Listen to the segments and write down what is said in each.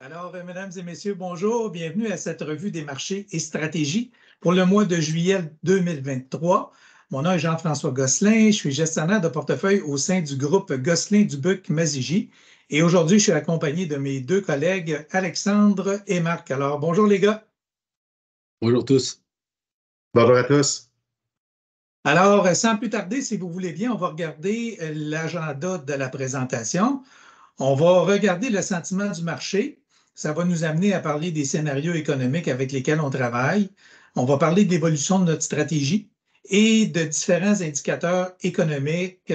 Alors, mesdames et messieurs, bonjour. Bienvenue à cette revue des marchés et stratégies pour le mois de juillet 2023. Mon nom est Jean-François Gosselin. Je suis gestionnaire de portefeuille au sein du groupe Gosselin-Dubuc-Mazigi. Et aujourd'hui, je suis accompagné de mes deux collègues, Alexandre et Marc. Alors, bonjour les gars. Bonjour tous. Bonjour à tous. Alors, sans plus tarder, si vous voulez bien, on va regarder l'agenda de la présentation. On va regarder le sentiment du marché. Ça va nous amener à parler des scénarios économiques avec lesquels on travaille. On va parler de l'évolution de notre stratégie et de différents indicateurs économiques,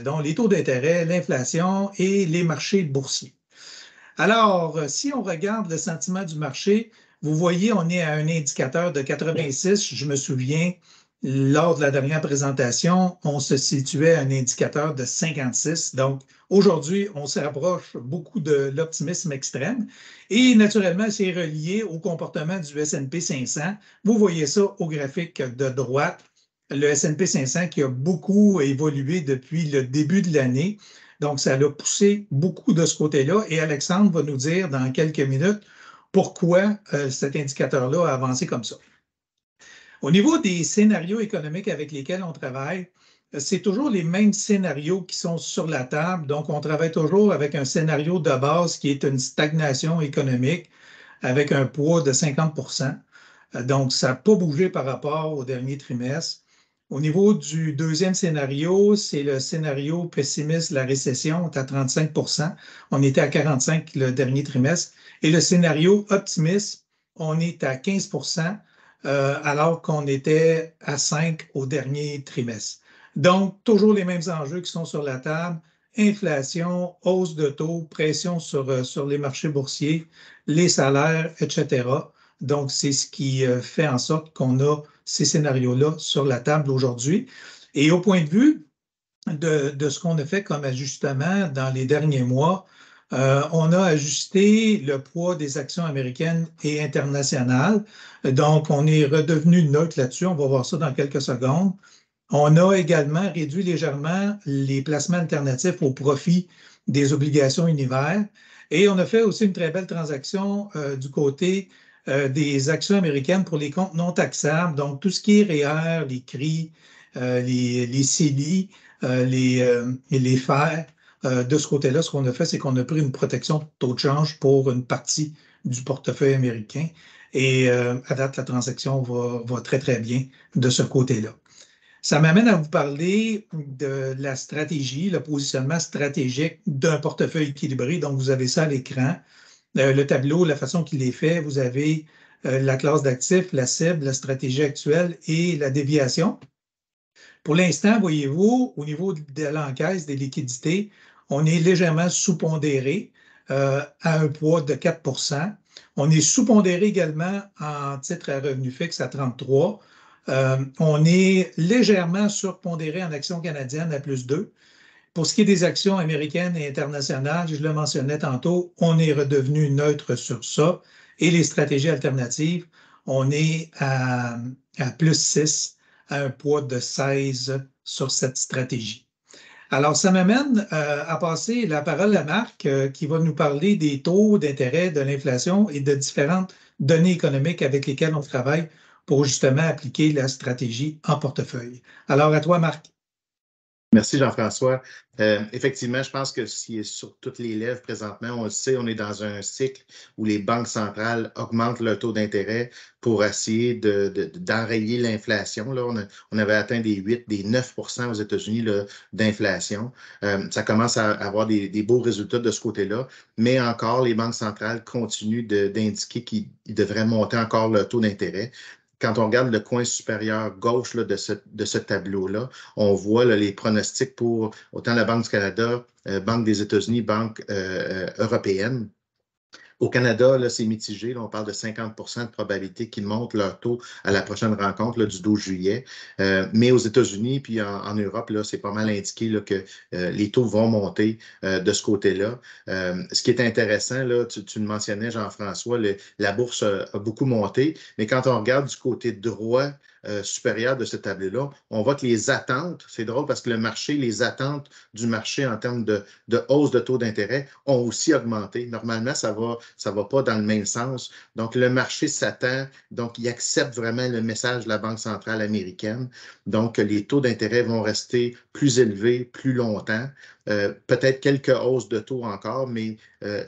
dont les taux d'intérêt, l'inflation et les marchés boursiers. Alors, si on regarde le sentiment du marché, vous voyez, on est à un indicateur de 86. Je me souviens, lors de la dernière présentation, on se situait à un indicateur de 56. Donc, aujourd'hui, on se rapproche beaucoup de l'optimisme extrême. Et naturellement, c'est relié au comportement du S&P 500. Vous voyez ça au graphique de droite. Le S&P 500 qui a beaucoup évolué depuis le début de l'année. Donc, ça a poussé beaucoup de ce côté-là. Et Alexandre va nous dire dans quelques minutes pourquoi cet indicateur-là a avancé comme ça. Au niveau des scénarios économiques avec lesquels on travaille, c'est toujours les mêmes scénarios qui sont sur la table. Donc, on travaille toujours avec un scénario de base qui est une stagnation économique avec un poids de 50 %. Donc, ça n'a pas bougé par rapport au dernier trimestre. Au niveau du deuxième scénario, c'est le scénario pessimiste, la récession, on est à 35 %. On était à 45 % le dernier trimestre. Et le scénario optimiste, on est à 15 % alors qu'on était à 5 au dernier trimestre. Donc, toujours les mêmes enjeux qui sont sur la table. Inflation, hausse de taux, pression sur les marchés boursiers, les salaires, etc. Donc, c'est ce qui fait en sorte qu'on a ces scénarios-là sur la table aujourd'hui. Et au point de vue de ce qu'on a fait comme ajustement dans les derniers mois, on a ajusté le poids des actions américaines et internationales. Donc, on est redevenu neutre là-dessus. On va voir ça dans quelques secondes. On a également réduit légèrement les placements alternatifs au profit des obligations univers. Et on a fait aussi une très belle transaction du côté des actions américaines pour les comptes non taxables. Donc, tout ce qui est REER, les CRI, les CELI, les FER. De ce côté-là, ce qu'on a fait, c'est qu'on a pris une protection de taux de change pour une partie du portefeuille américain. Et à date, la transaction va très, très bien de ce côté-là. Ça m'amène à vous parler de la stratégie, le positionnement stratégique d'un portefeuille équilibré. Donc, vous avez ça à l'écran. Le tableau, la façon qu'il est fait, vous avez la classe d'actifs, la cible, la stratégie actuelle et la déviation. Pour l'instant, voyez-vous, au niveau de l'encaisse des liquidités, on est légèrement sous-pondéré à un poids de 4 %. On est sous-pondéré également en titre à revenu fixe à 33 %. On est légèrement surpondéré en actions canadiennes à plus 2. Pour ce qui est des actions américaines et internationales, je le mentionnais tantôt, on est redevenu neutre sur ça. Et les stratégies alternatives, on est à plus 6, à un poids de 16 sur cette stratégie. Alors, ça m'amène à passer la parole à Marc qui va nous parler des taux d'intérêt, de l'inflation et de différentes données économiques avec lesquelles on travaille pour justement appliquer la stratégie en portefeuille. Alors, à toi, Marc. Merci Jean-François. Effectivement, je pense que ce qui est sur toutes les lèvres présentement, on le sait, on est dans un cycle où les banques centrales augmentent leur taux d'intérêt pour essayer d'enrayer l'inflation. Là, on avait atteint des 8, des 9 % aux États-Unis d'inflation. Ça commence à avoir des beaux résultats de ce côté-là, mais encore, les banques centrales continuent d'indiquer qu'ils devraient monter encore leur taux d'intérêt. Quand on regarde le coin supérieur gauche là, de ce tableau-là, on voit là, les pronostics pour autant la Banque du Canada, Banque des États-Unis, Banque européenne. Au Canada, c'est mitigé. Là, on parle de 50 % de probabilité qu'ils montent leur taux à la prochaine rencontre là, du 12 juillet. Mais aux États-Unis puis en Europe, c'est pas mal indiqué là, que les taux vont monter de ce côté-là. Ce qui est intéressant, là, tu le mentionnais, Jean-François, la bourse a beaucoup monté. Mais quand on regarde du côté droit, supérieur de ce tableau-là, on voit que les attentes, c'est drôle parce que les attentes du marché en termes de hausse de taux d'intérêt ont aussi augmenté. Normalement, ça va ça va pas dans le même sens. Donc, le marché s'attend, donc il accepte vraiment le message de la Banque centrale américaine. Donc, les taux d'intérêt vont rester plus élevés plus longtemps. Peut-être quelques hausses de taux encore, mais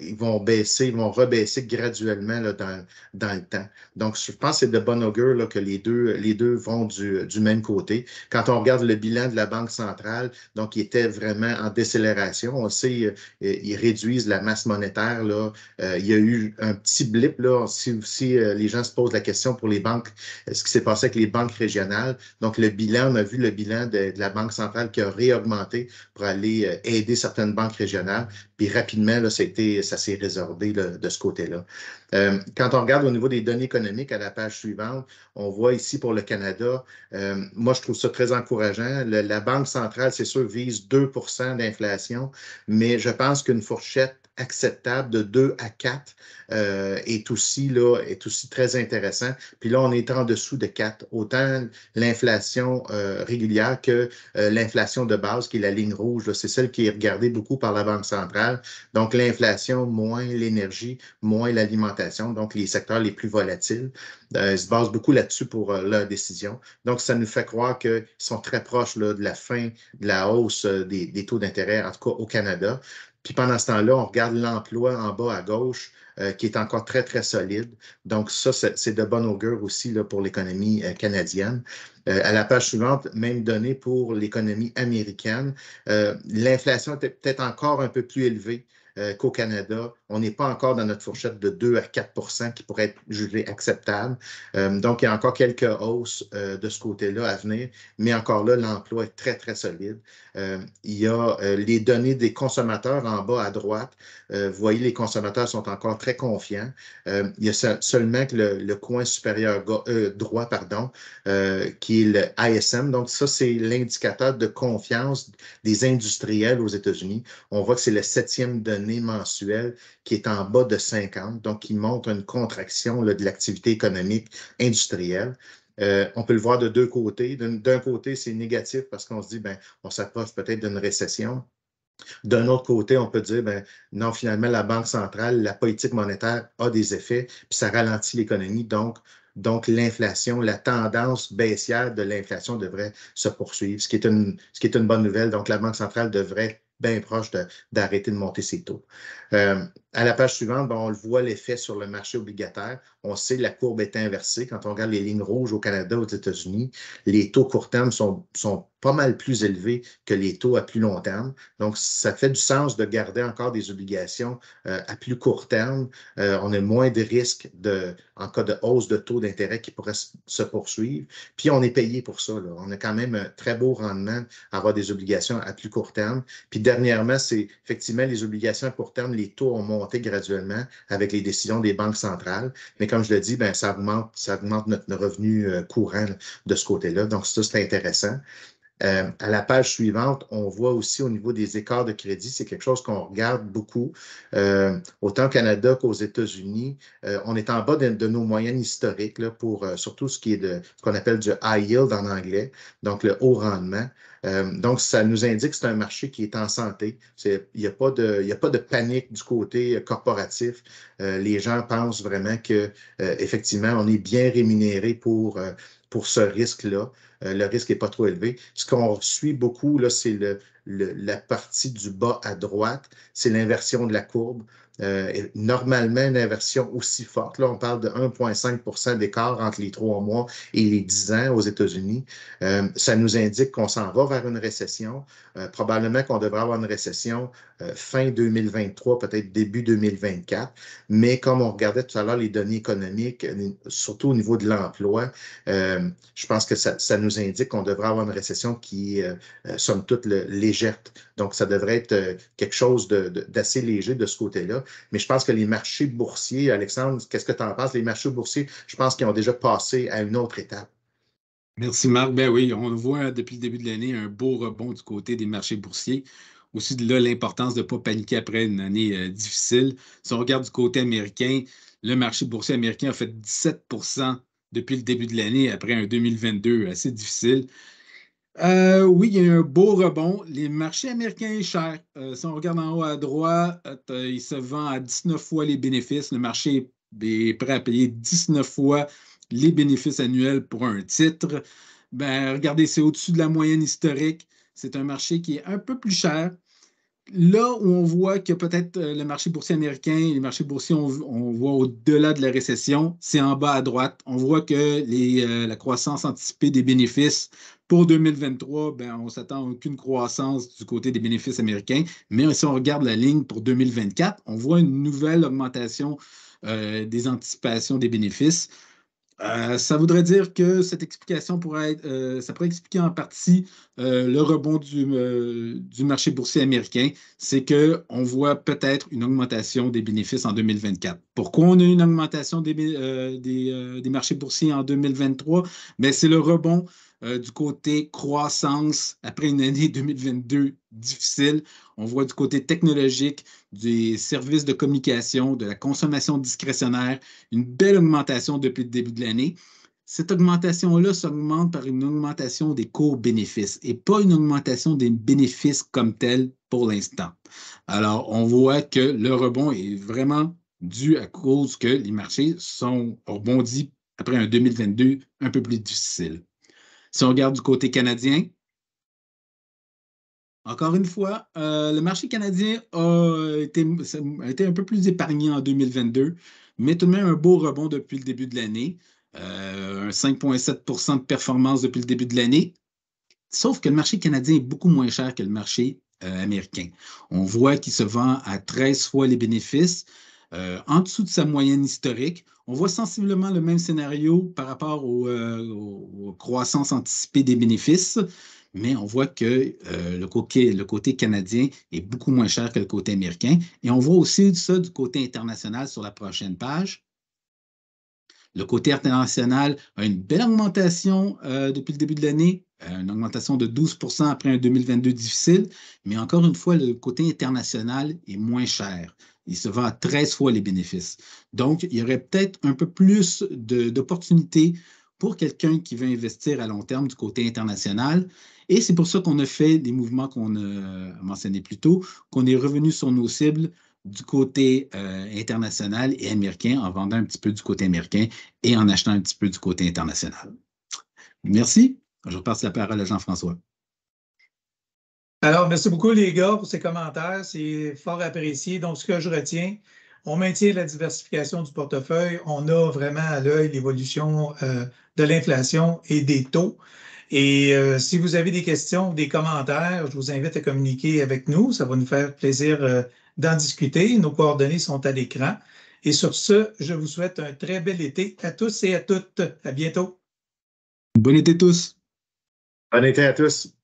ils vont baisser, ils vont rebaisser graduellement là, dans le temps. Donc, je pense que c'est de bon augure là, que les deux vont du même côté. Quand on regarde le bilan de la Banque centrale, donc il était vraiment en décélération. On sait, ils réduisent la masse monétaire. Là. Il y a eu un petit blip. Là, si les gens se posent la question pour les banques, ce qui s'est passé avec les banques régionales. Donc, le bilan, on a vu le bilan de la Banque centrale qui a réaugmenté pour aller aider certaines banques régionales. Puis rapidement, là, ça s'est résorbé là, de ce côté-là. Quand on regarde au niveau des données économiques à la page suivante, on voit ici pour le Canada, moi, je trouve ça très encourageant. La Banque centrale, c'est sûr, vise 2 % d'inflation, mais je pense qu'une fourchette acceptable de 2 à 4 est aussi très intéressant. Puis là, on est en dessous de 4. Autant l'inflation régulière que l'inflation de base, qui est la ligne rouge, c'est celle qui est regardée beaucoup par la Banque centrale. Donc, l'inflation, moins l'énergie, moins l'alimentation, donc les secteurs les plus volatiles. Ils se basent beaucoup là-dessus pour leur décision. Donc, ça nous fait croire qu'ils sont très proches là, de la fin de la hausse des taux d'intérêt, en tout cas au Canada. Puis pendant ce temps-là, on regarde l'emploi en bas à gauche, qui est encore très, très solide. Donc, ça, c'est de bon augure aussi là, pour l'économie canadienne. À la page suivante, même données pour l'économie américaine. L'inflation était peut-être encore un peu plus élevée qu'au Canada. On n'est pas encore dans notre fourchette de 2 à 4 % qui pourrait être jugée acceptable. Donc, il y a encore quelques hausses de ce côté-là à venir, mais encore là, l'emploi est très, très solide. Il y a les données des consommateurs en bas à droite. Vous voyez, les consommateurs sont encore très confiants. Il y a seulement que le coin supérieur droit, qui est le ISM. Donc, ça, c'est l'indicateur de confiance des industriels aux États-Unis. On voit que c'est la 7e donnée mensuelle qui est en bas de 50, donc qui montre une contraction là, de l'activité économique industrielle. On peut le voir de deux côtés. D'un côté, c'est négatif parce qu'on se dit, on s'approche peut-être d'une récession. D'un autre côté, on peut dire, non, finalement, la Banque centrale, la politique monétaire a des effets, puis ça ralentit l'économie. Donc, l'inflation, la tendance baissière de l'inflation devrait se poursuivre, ce qui est une bonne nouvelle. Donc, la Banque centrale devrait être bien proche d'arrêter de monter ses taux. À la page suivante, on le voit l'effet sur le marché obligataire. On sait que la courbe est inversée. Quand on regarde les lignes rouges au Canada, aux États-Unis, les taux court terme sont pas mal plus élevés que les taux à plus long terme. Donc, ça fait du sens de garder encore des obligations à plus court terme. On a moins de risques en cas de hausse de taux d'intérêt qui pourrait se poursuivre. Puis, on est payé pour ça. Là. On a quand même un très beau rendement à avoir des obligations à plus court terme. Puis, dernièrement, c'est effectivement les obligations à court terme, les taux ont monté graduellement avec les décisions des banques centrales. Mais comme je le dis, ça augmente notre revenu courant de ce côté-là. Donc, ça, c'est intéressant. À la page suivante, on voit aussi au niveau des écarts de crédit, c'est quelque chose qu'on regarde beaucoup. Autant au Canada qu'aux États-Unis, on est en bas de nos moyennes historiques là, pour surtout ce qui est de ce qu'on appelle du high yield en anglais, donc le haut rendement. Donc, ça nous indique que c'est un marché qui est en santé. Il n'y a pas de panique du côté corporatif. Les gens pensent vraiment que effectivement, on est bien rémunéré pour ce risque-là. Le risque n'est pas trop élevé. Ce qu'on suit beaucoup, là, c'est la partie du bas à droite, c'est l'inversion de la courbe. Normalement, une inversion aussi forte, là, on parle de 1,5 % d'écart entre les 3 mois et les 10 ans aux États-Unis. Ça nous indique qu'on s'en va vers une récession. Probablement qu'on devrait avoir une récession fin 2023, peut-être début 2024. Mais comme on regardait tout à l'heure les données économiques, surtout au niveau de l'emploi, je pense que ça nous indique qu'on devrait avoir une récession qui est, somme toute, légère. Donc, ça devrait être quelque chose d'assez léger de ce côté-là. Mais je pense que les marchés boursiers, Alexandre, qu'est-ce que tu en penses? Les marchés boursiers, je pense qu'ils ont déjà passé à une autre étape. Merci Marc. Ben oui, on voit depuis le début de l'année un beau rebond du côté des marchés boursiers. Aussi de là l'importance de ne pas paniquer après une année difficile. Si on regarde du côté américain, le marché boursier américain a fait 17 % depuis le début de l'année après un 2022 assez difficile. Oui, il y a eu un beau rebond. Les marchés américains sont chers. Si on regarde en haut à droite, il se vend à 19 fois les bénéfices. Le marché est prêt à payer 19 fois les bénéfices annuels pour un titre. Ben, regardez, c'est au-dessus de la moyenne historique. C'est un marché qui est un peu plus cher. Là où on voit que peut-être le marché boursier américain, les marchés boursiers, on voit au-delà de la récession, c'est en bas à droite. On voit que la croissance anticipée des bénéfices pour 2023, ben, on s'attend à aucune croissance du côté des bénéfices américains. Mais si on regarde la ligne pour 2024, on voit une nouvelle augmentation des anticipations des bénéfices. Ça voudrait dire que cette explication ça pourrait expliquer en partie le rebond du marché boursier américain. C'est qu'on voit peut-être une augmentation des bénéfices en 2024. Pourquoi on a une augmentation des marchés boursiers en 2023? Ben, c'est le rebond du côté croissance après une année 2022 difficile. On voit du côté technologique, des services de communication, de la consommation discrétionnaire, une belle augmentation depuis le début de l'année. Cette augmentation-là s'augmente par une augmentation des cours bénéfices et pas une augmentation des bénéfices comme tels pour l'instant. Alors, on voit que le rebond est vraiment dû à cause que les marchés sont rebondis après un 2022 un peu plus difficile. Si on regarde du côté canadien, encore une fois, le marché canadien a été un peu plus épargné en 2022, mais tout de même un beau rebond depuis le début de l'année. Un 5,7 de performance depuis le début de l'année. Sauf que le marché canadien est beaucoup moins cher que le marché américain. On voit qu'il se vend à 13 fois les bénéfices, en dessous de sa moyenne historique. On voit sensiblement le même scénario par rapport aux croissances anticipées des bénéfices, mais on voit que le côté canadien est beaucoup moins cher que le côté américain. Et on voit aussi ça du côté international sur la prochaine page. Le côté international a une belle augmentation depuis le début de l'année, une augmentation de 12 après un 2022 difficile, mais encore une fois, le côté international est moins cher. Il se vend à 13 fois les bénéfices. Donc, il y aurait peut-être un peu plus d'opportunités pour quelqu'un qui veut investir à long terme du côté international. Et c'est pour ça qu'on a fait des mouvements qu'on a mentionnés plus tôt, qu'on est revenu sur nos cibles du côté international et américain en vendant un petit peu du côté américain et en achetant un petit peu du côté international. Merci. Je repasse la parole à Jean-François. Alors, merci beaucoup les gars pour ces commentaires. C'est fort apprécié. Donc, ce que je retiens, on maintient la diversification du portefeuille. On a vraiment à l'œil l'évolution de l'inflation et des taux. Et si vous avez des questions ou des commentaires, je vous invite à communiquer avec nous. Ça va nous faire plaisir d'en discuter. Nos coordonnées sont à l'écran. Et sur ce, je vous souhaite un très bel été à tous et à toutes. À bientôt. Bon été tous. Bon été à tous.